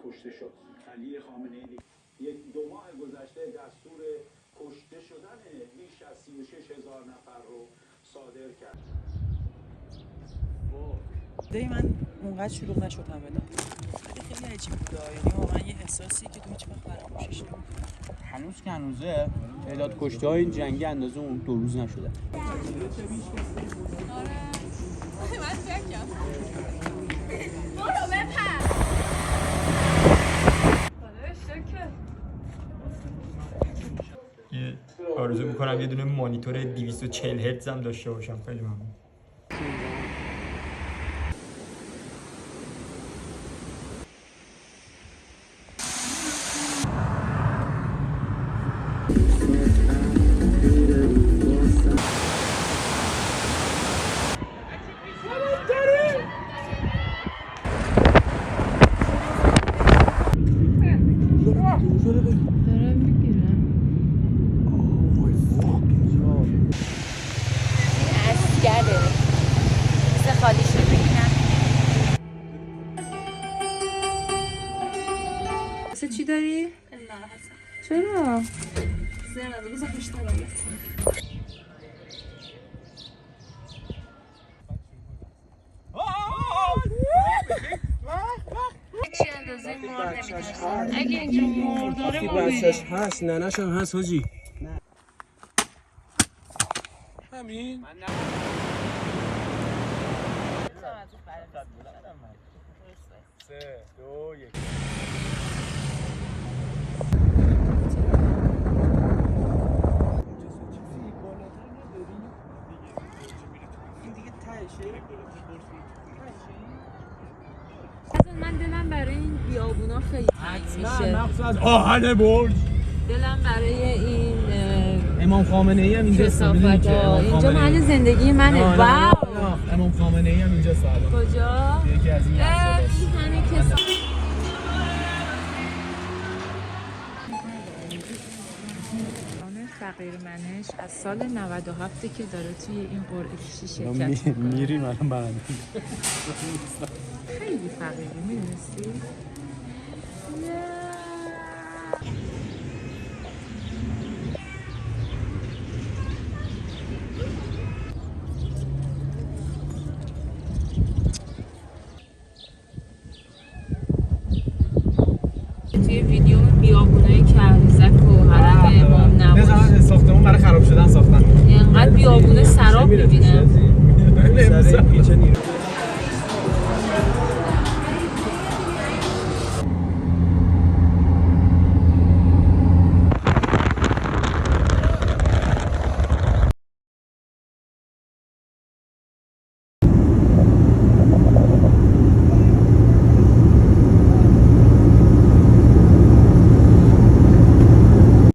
کشته شد. علی خامنه‌ای یک دو ماه گذشته دستور کشته شدن بیش از 36,000 نفر رو صادر کرد. دی من اونقدر شلوغ نشد همه ولی خیلی عجیب بود. یعنی واقعا یه احساسی که تو هیچ وقت فراموشش نمی‌کنی. هنوز که هنوزه تعداد کشته‌های این جنگی اندازه اون 2 روز نشده. آرزو میکنم یه دونه مانیتور 240 هرتز هم داشته باشم. خیلی ممنون. چی داری؟ چرا؟ زیاده بزن بیشتر آید چی اندازه مار نمیدرسن اگه اینجا مار داره ما بچهش هست ننش هم هست حاجی همین 3 2 1 من دلم برای این بیابونا خیلی تنگ میشه. مقصد آهن برج دلم برای این امام خامنه‌ای هم اینجا کثافت ها اینجا محل زندگی منه. واو امام خامنه‌ای هم اینجا سالم کجا؟ یکی از این همه کثافت فقیر منش از سال 97 که داره توی این قرعه کشی شرکت میکنه. میریم الان برنده خیلی فقیری میدونستی؟ توی ویدیو بیابونای کهریزک و حرم امام نوایی ساختمون برای خراب شدن ساختن اینقدر بیابونه سراب میبینن